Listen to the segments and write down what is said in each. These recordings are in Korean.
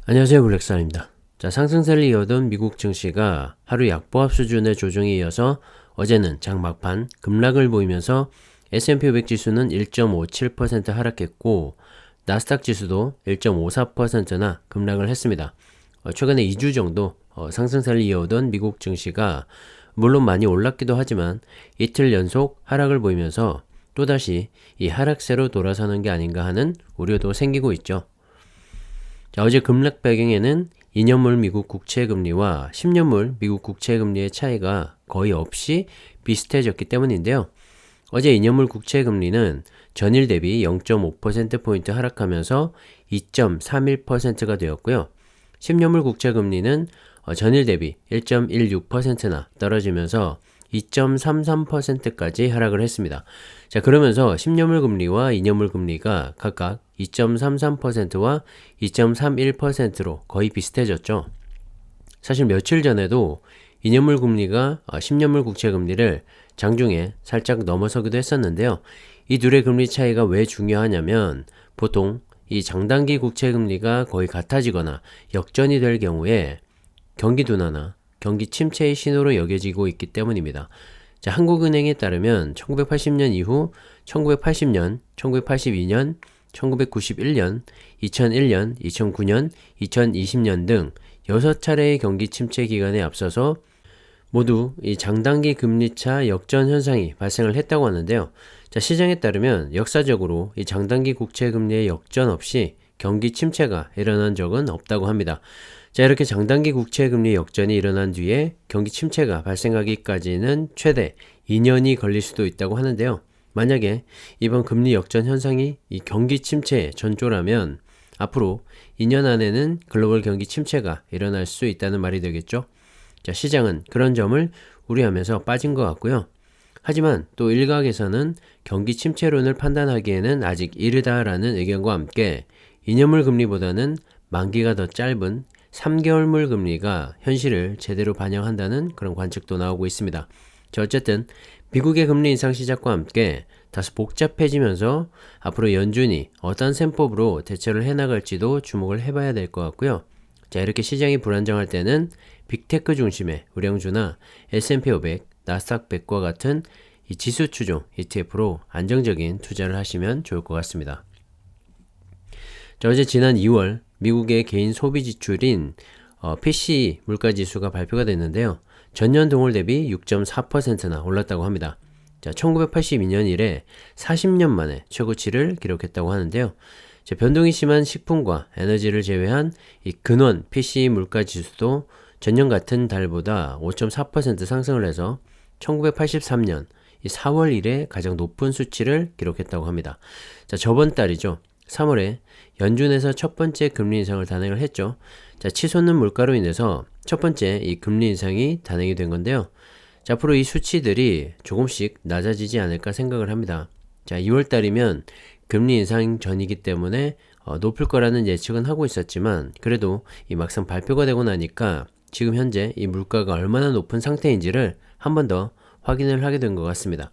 안녕하세요, 블랙스완입니다. 자, 상승세를 이어던 미국 증시가 하루 약보합 수준의 조정에 이어서 어제는 장 막판 급락을 보이면서 S&P 500 지수는 1.57% 하락했고 나스닥 지수도 1.54%나 급락을 했습니다. 최근에 2주 정도 상승세를 이어오던 미국 증시가 물론 많이 올랐기도 하지만 이틀 연속 하락을 보이면서 또다시 이 하락세로 돌아서는 게 아닌가 하는 우려도 생기고 있죠. 자, 어제 급락 배경에는 2년물 미국 국채금리와 10년물 미국 국채금리의 차이가 거의 없이 비슷해졌기 때문인데요. 어제 2년물 국채금리는 전일 대비 0.5%포인트 하락하면서 2.31%가 되었고요. 10년물 국채금리는 전일 대비 1.16%나 떨어지면서 2.33%까지 하락을 했습니다. 자, 그러면서 10년물 금리와 2년물 금리가 각각 2.33%와 2.31%로 거의 비슷해졌죠. 사실 며칠 전에도 2년물 금리가 10년물 국채 금리를 장중에 살짝 넘어서기도 했었는데요. 이 둘의 금리 차이가 왜 중요하냐면 보통 이 장단기 국채 금리가 거의 같아지거나 역전이 될 경우에 경기 둔화나 경기 침체의 신호로 여겨지고 있기 때문입니다. 자, 한국은행에 따르면 1980년 이후 1980년, 1982년, 1991년, 2001년, 2009년, 2020년 등 6차례의 경기 침체 기간에 앞서서 모두 이 장단기 금리차 역전 현상이 발생을 했다고 하는데요. 자, 시장에 따르면 역사적으로 이 장단기 국채 금리의 역전 없이 경기 침체가 일어난 적은 없다고 합니다. 자, 이렇게 장단기 국채 금리 역전이 일어난 뒤에 경기 침체가 발생하기까지는 최대 2년이 걸릴 수도 있다고 하는데요. 만약에 이번 금리 역전 현상이 이 경기 침체의 전조라면 앞으로 2년 안에는 글로벌 경기 침체가 일어날 수 있다는 말이 되겠죠. 자, 시장은 그런 점을 우려하면서 빠진 것 같고요. 하지만 또 일각에서는 경기 침체론을 판단하기에는 아직 이르다라는 의견과 함께 2년물 금리보다는 만기가 더 짧은 3개월물 금리가 현실을 제대로 반영한다는 그런 관측도 나오고 있습니다. 자, 어쨌든 미국의 금리 인상 시작과 함께 다소 복잡해지면서 앞으로 연준이 어떤 셈법으로 대처를 해나갈지도 주목을 해봐야 될 것 같고요. 자, 이렇게 시장이 불안정할 때는 빅테크 중심의 우량주나 S&P 500, 나스닥 100과 같은 이 지수 추종 ETF로 안정적인 투자를 하시면 좋을 것 같습니다. 자, 어제 지난 2월 미국의 개인 소비 지출인 PCE 물가지수가 발표가 됐는데요. 전년 동월 대비 6.4%나 올랐다고 합니다. 자, 1982년 이래 40년 만에 최고치를 기록했다고 하는데요. 자, 변동이 심한 식품과 에너지를 제외한 이 근원 PCE 물가지수도 전년 같은 달보다 5.4% 상승을 해서 1983년 이 4월 이래 가장 높은 수치를 기록했다고 합니다. 자, 저번 달이죠. 3월에 연준에서 첫 번째 금리 인상을 단행을 했죠. 자, 치솟는 물가로 인해서 첫 번째 이 금리 인상이 단행이 된 건데요. 자, 앞으로 이 수치들이 조금씩 낮아지지 않을까 생각을 합니다. 자, 2월 달이면 금리 인상 전이기 때문에 높을 거라는 예측은 하고 있었지만 그래도 이 막상 발표가 되고 나니까 지금 현재 이 물가가 얼마나 높은 상태인지를 한 번 더 확인을 하게 된 것 같습니다.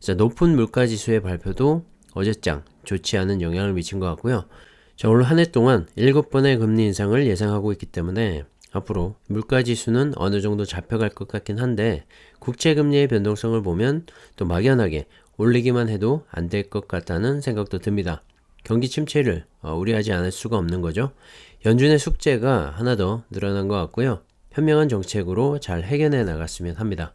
자, 높은 물가 지수의 발표도 어제장 좋지 않은 영향을 미친 것 같고요. 자, 올 한 해 동안 7번의 금리 인상을 예상하고 있기 때문에 앞으로 물가 지수는 어느 정도 잡혀갈 것 같긴 한데 국채금리의 변동성을 보면 또 막연하게 올리기만 해도 안 될 것 같다는 생각도 듭니다. 경기 침체를 우려하지 않을 수가 없는 거죠. 연준의 숙제가 하나 더 늘어난 것 같고요. 현명한 정책으로 잘 해결해 나갔으면 합니다.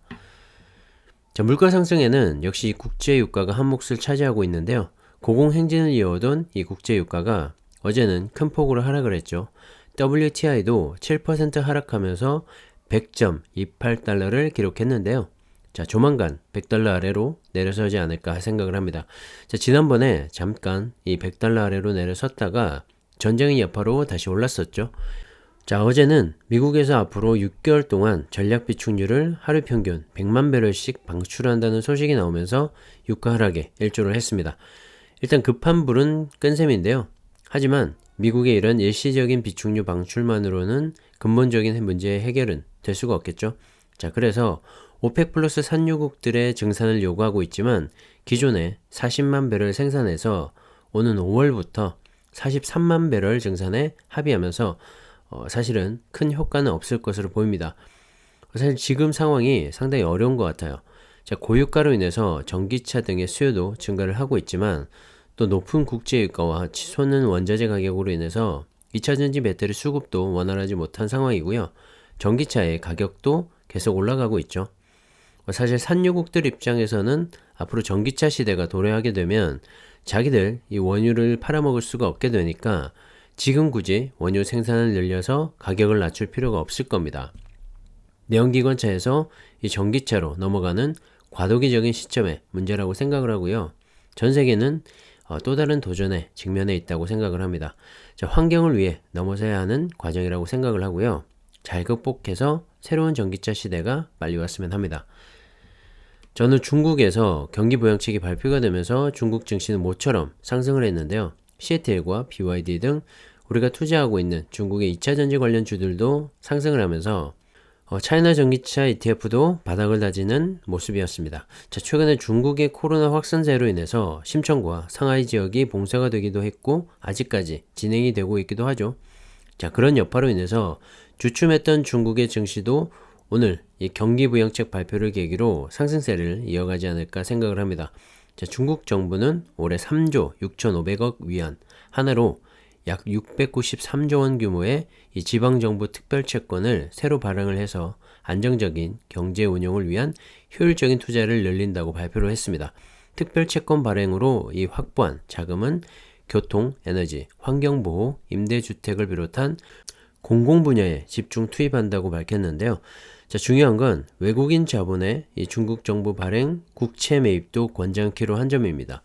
자, 물가 상승에는 역시 국제 유가가 한 몫을 차지하고 있는데요. 고공행진을 이어오던 이 국제 유가가 어제는 큰 폭으로 하락을 했죠. WTI도 7% 하락하면서 100.28달러를 기록했는데요. 자, 조만간 100달러 아래로 내려서지 않을까 생각을 합니다. 자, 지난번에 잠깐 이 100달러 아래로 내려섰다가 전쟁의 여파로 다시 올랐었죠. 자, 어제는 미국에서 앞으로 6개월 동안 전략 비축유를 하루 평균 100만 배럴씩 방출한다는 소식이 나오면서 유가 하락에 일조를 했습니다. 일단 급한 불은 끈 셈인데요. 하지만 미국의 이런 일시적인 비축유 방출만으로는 근본적인 문제의 해결은 될 수가 없겠죠. 자, 그래서 오펙 플러스 산유국들의 증산을 요구하고 있지만 기존에 40만 배럴 생산해서 오는 5월부터 43만 배럴 증산에 합의하면서 사실은 큰 효과는 없을 것으로 보입니다. 사실 지금 상황이 상당히 어려운 것 같아요. 자, 고유가로 인해서 전기차 등의 수요도 증가를 하고 있지만 또 높은 국제유가와 치솟는 원자재 가격으로 인해서 2차전지 배터리 수급도 원활하지 못한 상황이고요. 전기차의 가격도 계속 올라가고 있죠. 사실 산유국들 입장에서는 앞으로 전기차 시대가 도래하게 되면 자기들 이 원유를 팔아먹을 수가 없게 되니까 지금 굳이 원유 생산을 늘려서 가격을 낮출 필요가 없을 겁니다. 내연기관차에서 이 전기차로 넘어가는 과도기적인 시점의 문제라고 생각을 하고요. 전 세계는 또 다른 도전에 직면해 있다고 생각을 합니다. 자, 환경을 위해 넘어서야 하는 과정이라고 생각을 하고요. 잘 극복해서 새로운 전기차 시대가 빨리 왔으면 합니다. 저는 중국에서 경기 부양책이 발표가 되면서 중국 증시는 모처럼 상승을 했는데요. CATL과 BYD 등 우리가 투자하고 있는 중국의 2차전지 관련 주들도 상승을 하면서 차이나 전기차 ETF도 바닥을 다지는 모습이었습니다. 자, 최근에 중국의 코로나 확산세로 인해서 심천과 상하이 지역이 봉쇄가 되기도 했고 아직까지 진행이 되고 있기도 하죠. 자, 그런 여파로 인해서 주춤했던 중국의 증시도 오늘 이 경기부양책 발표를 계기로 상승세를 이어가지 않을까 생각을 합니다. 자, 중국 정부는 올해 3조 6,500억 위안 하나로 약 693조 원 규모의 이 지방정부 특별채권을 새로 발행을 해서 안정적인 경제 운용을 위한 효율적인 투자를 늘린다고 발표를 했습니다. 특별채권 발행으로 이 확보한 자금은 교통, 에너지, 환경보호, 임대주택을 비롯한 공공 분야에 집중 투입한다고 밝혔는데요. 자, 중요한 건 외국인 자본의 이 중국 정부 발행 국채 매입도 권장키로 한 점입니다.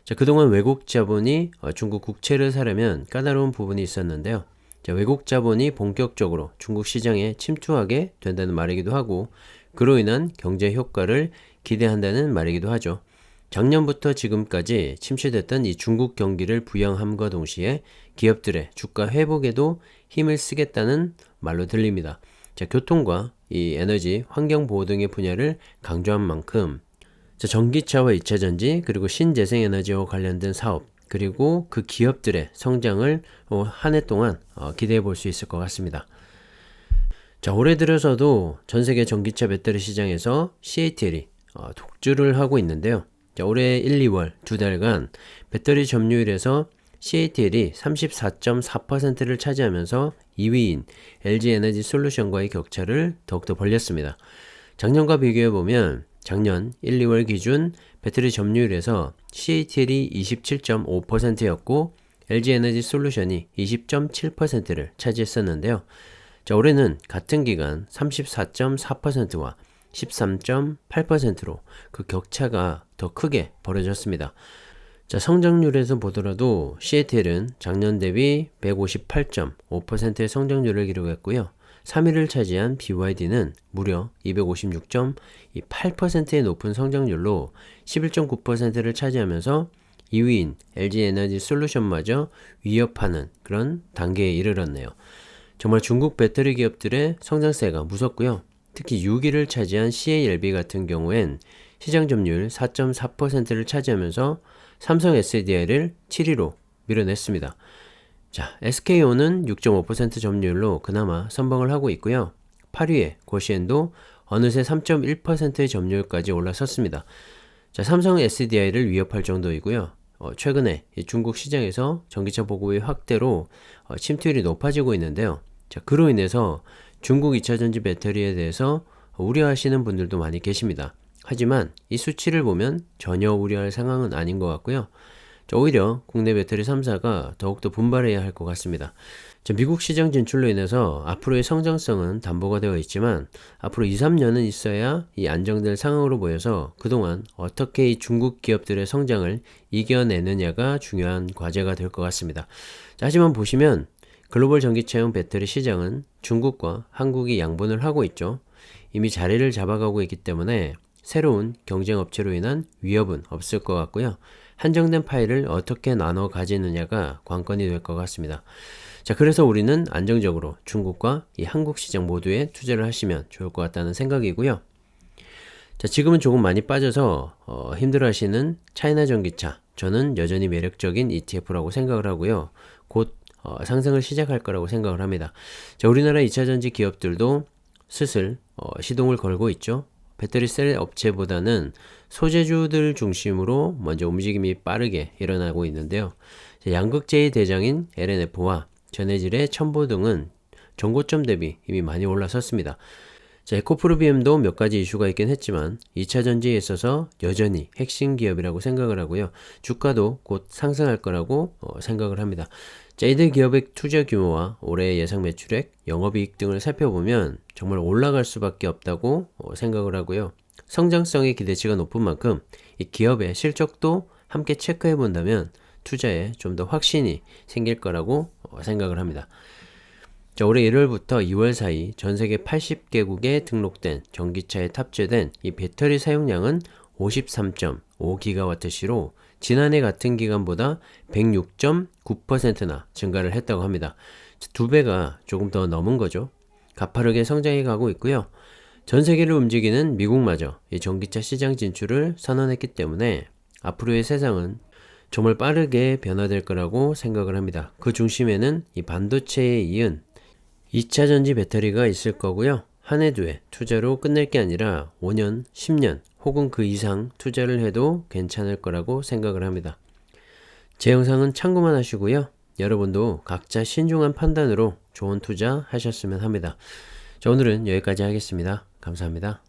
자, 그동안 외국 자본이 중국 국채를 사려면 까다로운 부분이 있었는데요. 자, 외국 자본이 본격적으로 중국 시장에 침투하게 된다는 말이기도 하고 그로 인한 경제 효과를 기대한다는 말이기도 하죠. 작년부터 지금까지 침체됐던 이 중국 경기를 부양함과 동시에 기업들의 주가 회복에도 힘을 쓰겠다는 말로 들립니다. 자, 교통과 이 에너지, 환경보호 등의 분야를 강조한 만큼 자, 전기차와 2차전지 그리고 신재생에너지와 관련된 사업 그리고 그 기업들의 성장을 한 해 동안 기대해 볼 수 있을 것 같습니다. 자, 올해 들어서도 전 세계 전기차 배터리 시장에서 CATL이 독주를 하고 있는데요. 자, 올해 1, 2월 두 달간 배터리 점유율에서 CATL이 34.4%를 차지하면서 2위인 LG에너지 솔루션과의 격차를 더욱더 벌렸습니다. 작년과 비교해보면 작년 1, 2월 기준 배터리 점유율에서 CATL이 27.5%였고 LG에너지 솔루션이 20.7%를 차지했었는데요. 자, 올해는 같은 기간 34.4%와 13.8%로 그 격차가 더 크게 벌어졌습니다. 자, 성장률에서 보더라도 CATL은 작년 대비 158.5%의 성장률을 기록했고요. 3위를 차지한 BYD는 무려 256.8%의 높은 성장률로 11.9%를 차지하면서 2위인 LG에너지 솔루션마저 위협하는 그런 단계에 이르렀네요. 정말 중국 배터리 기업들의 성장세가 무섭고요. 특히 6위를 차지한 CALB 같은 경우엔 시장 점유율 4.4%를 차지하면서 삼성 SDI를 7위로 밀어냈습니다. 자, SK온은 6.5% 점유율로 그나마 선방을 하고 있고요. 8위에 고시엔도 어느새 3.1%의 점유율까지 올라섰습니다. 자, 삼성 SDI를 위협할 정도이고요. 최근에 중국 시장에서 전기차 보급의 확대로 침투율이 높아지고 있는데요. 자, 그로 인해서 중국 2차전지 배터리에 대해서 우려하시는 분들도 많이 계십니다. 하지만 이 수치를 보면 전혀 우려할 상황은 아닌 것 같고요. 오히려 국내 배터리 3사가 더욱더 분발해야 할 것 같습니다. 미국 시장 진출로 인해서 앞으로의 성장성은 담보가 되어 있지만 앞으로 2, 3년은 있어야 이 안정될 상황으로 보여서 그동안 어떻게 이 중국 기업들의 성장을 이겨내느냐가 중요한 과제가 될 것 같습니다. 하지만 보시면 글로벌 전기차용 배터리 시장은 중국과 한국이 양분을 하고 있죠. 이미 자리를 잡아가고 있기 때문에 새로운 경쟁 업체로 인한 위협은 없을 것 같고요. 한정된 파일을 어떻게 나눠 가지느냐가 관건이 될 것 같습니다. 자, 그래서 우리는 안정적으로 중국과 이 한국 시장 모두에 투자를 하시면 좋을 것 같다는 생각이고요. 자, 지금은 조금 많이 빠져서 힘들어 하시는 차이나 전기차, 저는 여전히 매력적인 ETF라고 생각을 하고요. 곧 상승을 시작할 거라고 생각을 합니다. 자, 우리나라 2차전지 기업들도 슬슬 시동을 걸고 있죠. 배터리 셀 업체보다는 소재주들 중심으로 먼저 움직임이 빠르게 일어나고 있는데요. 양극재의 대장인 LNF와 전해질의 첨보 등은 전고점 대비 이미 많이 올라섰습니다. 자, 에코프로비엠도 몇 가지 이슈가 있긴 했지만 2차 전지에 있어서 여전히 핵심 기업이라고 생각을 하고요. 주가도 곧 상승할 거라고 생각을 합니다. 자, 이들 기업의 투자 규모와 올해의 예상 매출액, 영업이익 등을 살펴보면 정말 올라갈 수밖에 없다고 생각을 하고요. 성장성의 기대치가 높은 만큼 이 기업의 실적도 함께 체크해 본다면 투자에 좀 더 확신이 생길 거라고 생각을 합니다. 자, 올해 1월부터 2월 사이 전 세계 80개국에 등록된 전기차에 탑재된 이 배터리 사용량은 53.5GWh로 지난해 같은 기간보다 106.9%나 증가를 했다고 합니다. 두 배가 조금 더 넘은 거죠. 가파르게 성장해 가고 있고요. 전 세계를 움직이는 미국마저 이 전기차 시장 진출을 선언했기 때문에 앞으로의 세상은 정말 빠르게 변화될 거라고 생각을 합니다. 그 중심에는 이 반도체에 이은 2차 전지 배터리가 있을 거고요. 한 해 두 해 투자로 끝낼 게 아니라 5년, 10년 혹은 그 이상 투자를 해도 괜찮을 거라고 생각을 합니다. 제 영상은 참고만 하시고요. 여러분도 각자 신중한 판단으로 좋은 투자 하셨으면 합니다. 자, 오늘은 여기까지 하겠습니다. 감사합니다.